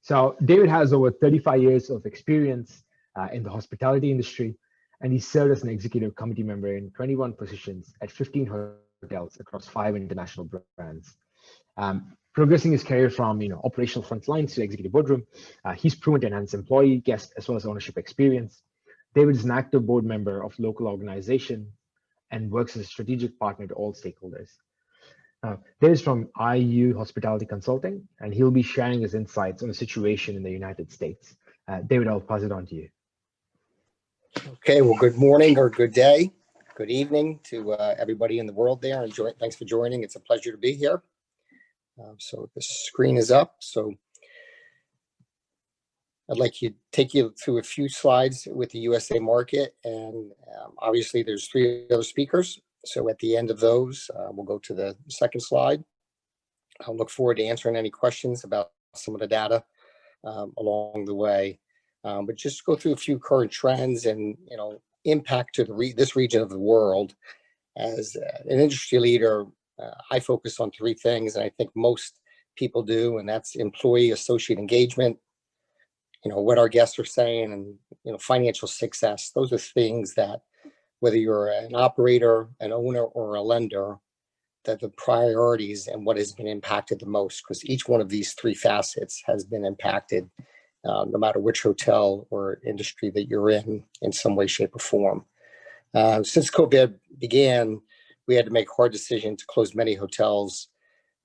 So David has over 35 years of experience in the hospitality industry, and he served as an executive committee member in 21 positions at 15 hotels across 5 international brands. Progressing his career from operational front lines to executive boardroom, he's proven to enhance employee, guest, as well as ownership experience. David is an active board member of local organization and works as a strategic partner to all stakeholders. David is from IU Hospitality Consulting, and he'll be sharing his insights on the situation in the United States. David, I'll pass it on to you. Okay, well, good morning or good day, good evening to everybody in the world there. And thanks for joining. It's a pleasure to be here. So the screen is up. So I'd like to take you through a few slides with the USA market. And obviously there's 3 other speakers. So at the end of those, we'll go to the second slide. I'll look forward to answering any questions about some of the data along the way. But just go through a few current trends and impact to this region of the world. As an industry leader, I focus on 3 things, and I think most people do, and that's employee associate engagement, what our guests are saying, and financial success. Those are things that, whether you're an operator, an owner, or a lender, that the priorities and what has been impacted the most, because each one of these 3 facets has been impacted, no matter which hotel or industry that you're in some way, shape, or form. Since COVID began, we had to make hard decisions to close many hotels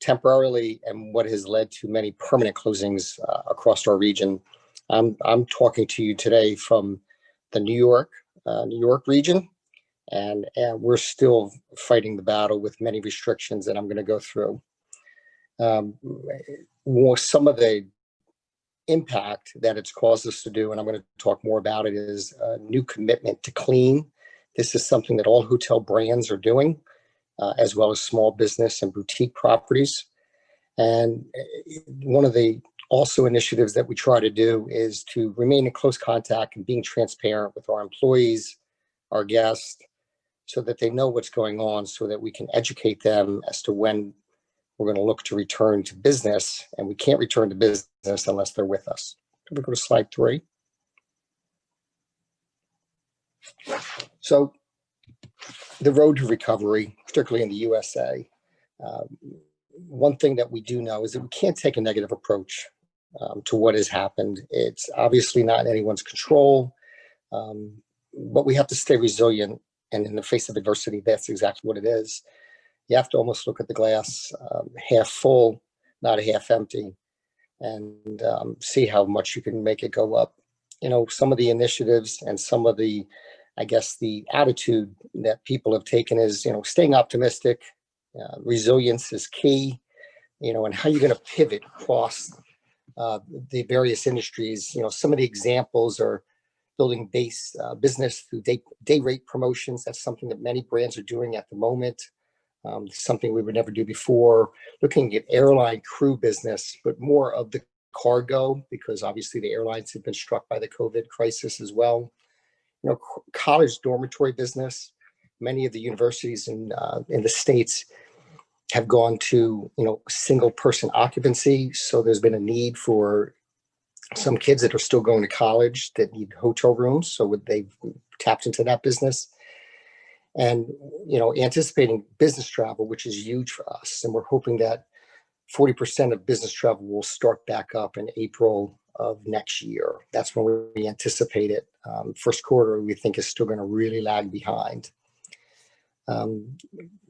temporarily, and what has led to many permanent closings across our region. I'm talking to you today from the New York region, and we're still fighting the battle with many restrictions that I'm going to go through. Some of the impact that it's caused us to do, and I'm going to talk more about it, is a new commitment to clean. This is something that all hotel brands are doing, as well as small business and boutique properties. And one of the also initiatives that we try to do is to remain in close contact and being transparent with our employees, our guests, so that they know what's going on, so that we can educate them as to when we're going to look to return to business. And we can't return to business unless they're with us. Can we go to slide 3? So the road to recovery, particularly in the USA, one thing that we do know is that we can't take a negative approach to what has happened. It's obviously not in anyone's control, but we have to stay resilient. And in the face of adversity, that's exactly what it is. You have to almost look at the glass half full, not half empty, and see how much you can make it go up. Some of the initiatives and some of the, I guess, the attitude that people have taken is, staying optimistic. Resilience is key, and how you're going to pivot across the various industries. Some of the examples are building base business through day rate promotions. That's something that many brands are doing at the moment. Something we would never do before. Looking at airline crew business, but more of the cargo, because obviously the airlines have been struck by the COVID crisis as well. College dormitory business. Many of the universities in the States have gone to single person occupancy. So there's been a need for some kids that are still going to college that need hotel rooms. So they've tapped into that business. And, anticipating business travel, which is huge for us. And we're hoping that 40% of business travel will start back up in April of next year. That's when we anticipate it. First quarter, we think, is still going to really lag behind.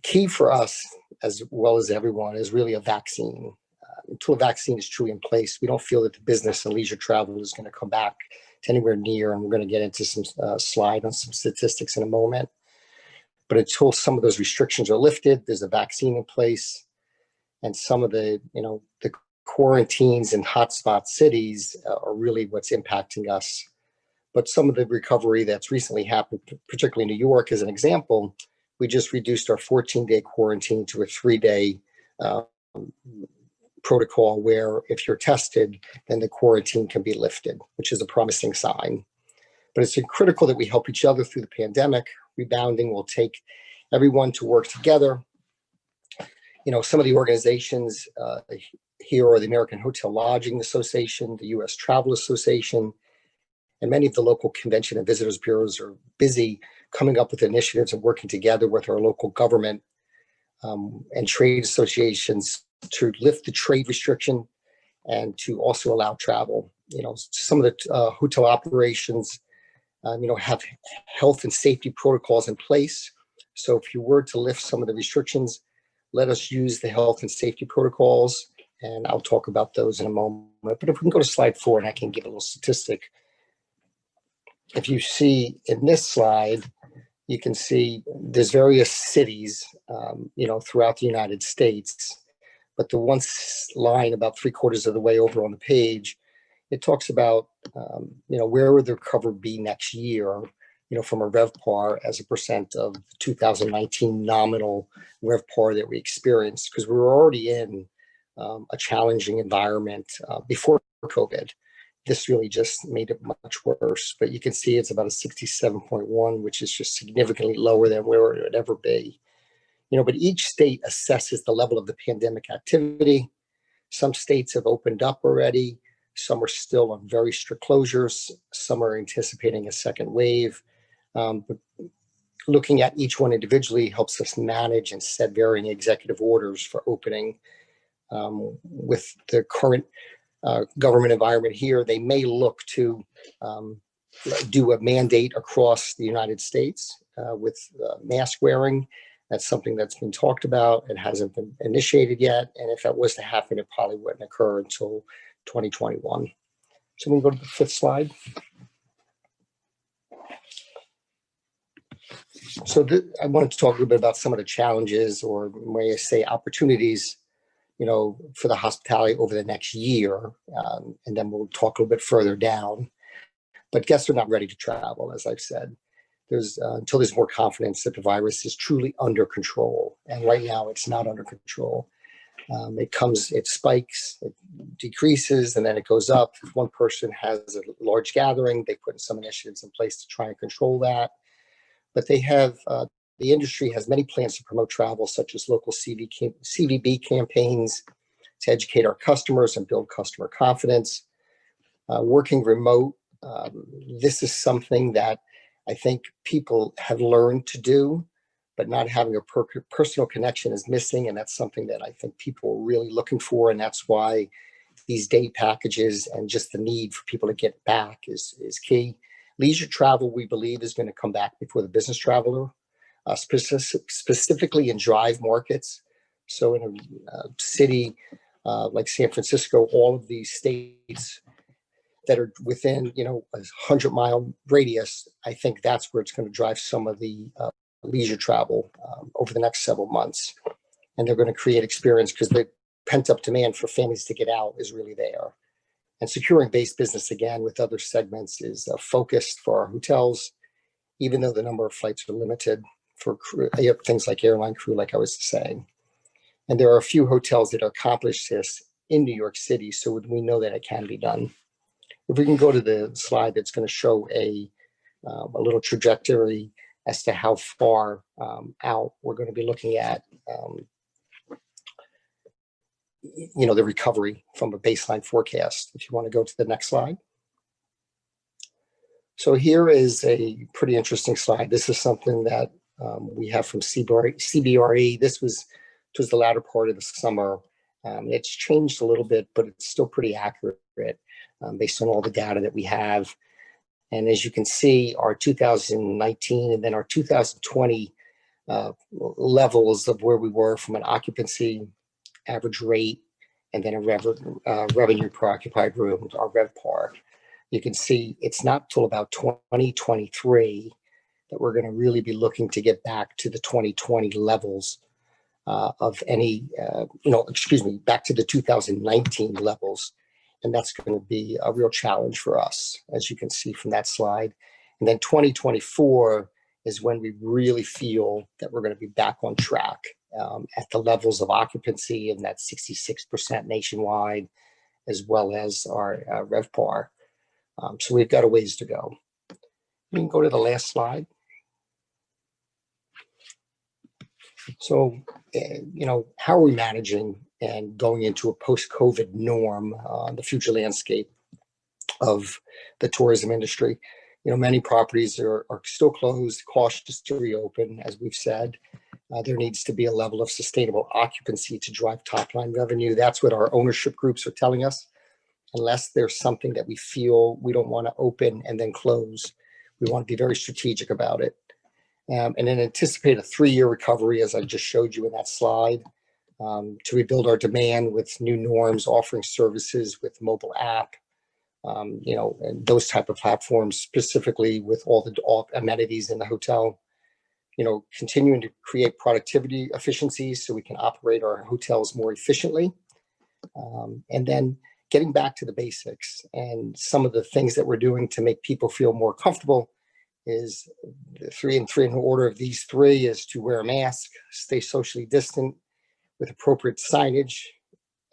Key for us, as well as everyone, is really a vaccine. Until a vaccine is truly in place, we don't feel that the business and leisure travel is going to come back to anywhere near. And we're going to get into some slide on some statistics in a moment. But until some of those restrictions are lifted, there's a vaccine in place, and some of the, the quarantines in hotspot cities are really what's impacting us. But some of the recovery that's recently happened, particularly in New York, as an example, we just reduced our 14-day quarantine to a 3-day protocol, where if you're tested, then the quarantine can be lifted, which is a promising sign. But it's critical that we help each other through the pandemic. Rebounding will take everyone to work together. Some of the organizations Here are the American Hotel Lodging Association, the U.S. Travel Association, and many of the local convention and visitors bureaus are busy coming up with initiatives and working together with our local government and trade associations to lift the trade restriction and to also allow travel. Some of the hotel operations, have health and safety protocols in place. So if you were to lift some of the restrictions, let us use the health and safety protocols, and I'll talk about those in a moment. But if we can go to slide 4, and I can give a little statistic. If you see in this slide, you can see there's various cities, throughout the United States. But the one line about 3/4 of the way over on the page, it talks about, where would the recovery be next year, from a RevPAR as a percent of the 2019 nominal RevPAR that we experienced, because we were already in a challenging environment before COVID. This really just made it much worse, but you can see it's about a 67.1, which is just significantly lower than where it would ever be. But each state assesses the level of the pandemic activity. Some states have opened up already. Some are still on very strict closures. Some are anticipating a second wave. But looking at each one individually helps us manage and set varying executive orders for opening. With the current government environment here, they may look to do a mandate across the United States with mask wearing. That's something that's been talked about. It hasn't been initiated yet. And if that was to happen, it probably wouldn't occur until 2021. So we can go to the 5th slide. So I wanted to talk a little bit about some of the challenges, or may I say opportunities, for the hospitality over the next year. And then we'll talk a little bit further down. But guests are not ready to travel, as I've said. Until there's more confidence that the virus is truly under control. And right now it's not under control. It spikes, it decreases, and then it goes up. If one person has a large gathering, they put some initiatives in place to try and control that. But the industry has many plans to promote travel, such as local CVB campaigns to educate our customers and build customer confidence. Working remote, this is something that I think people have learned to do, but not having a personal connection is missing. And that's something that I think people are really looking for. And that's why these day packages and just the need for people to get back is key. Leisure travel, we believe, is going to come back before the business traveler, specifically in drive markets. So in a city like San Francisco, all of these states that are within, a 100-mile radius, I think that's where it's going to drive some of the leisure travel over the next several months. And they're going to create experience because the pent-up demand for families to get out is really there. And securing base business, again, with other segments is focused for our hotels, even though the number of flights are limited for crew, things like airline crew, like I was saying. And there are a few hotels that accomplished this in New York City, so we know that it can be done. If we can go to the slide that's going to show a little trajectory as to how far out we're going to be looking at, the recovery from a baseline forecast. If you want to go to the next slide. So here is a pretty interesting slide. This is something that we have from CBRE. This was the latter part of the summer. It's changed a little bit, but it's still pretty accurate based on all the data that we have. And as you can see, our 2019 and then our 2020 levels of where we were from an occupancy, average rate, and then a revenue per occupied room, our RevPAR. You can see it's not till about 2023 that we're going to really be looking to get back to the 2020 levels of any, back to the 2019 levels. And that's going to be a real challenge for us, as you can see from that slide. And then 2024 is when we really feel that we're going to be back on track at the levels of occupancy and that 66% nationwide, as well as our RevPAR. So we've got a ways to go. We can go to the last slide. So, how are we managing and going into a post-COVID norm, the future landscape of the tourism industry? Many properties are still closed, cautious to reopen, as we've said. There needs to be a level of sustainable occupancy to drive top line revenue. That's what our ownership groups are telling us. Unless there's something that we feel we don't want to open and then close, we want to be very strategic about it. And then anticipate a 3-year recovery, as I just showed you in that slide, to rebuild our demand with new norms, offering services with mobile app, and those type of platforms, specifically with all amenities in the hotel. Continuing to create productivity efficiencies so we can operate our hotels more efficiently. And then getting back to the basics, and some of the things that we're doing to make people feel more comfortable is the three in order of these three is to wear a mask, stay socially distant with appropriate signage,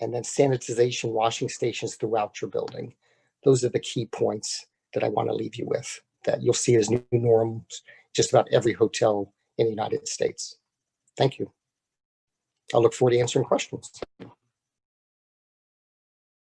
and then sanitization, washing stations throughout your building. Those are the key points that I want to leave you with, that you'll see as new norms just about every hotel in the United States. Thank you. I'll look forward to answering questions.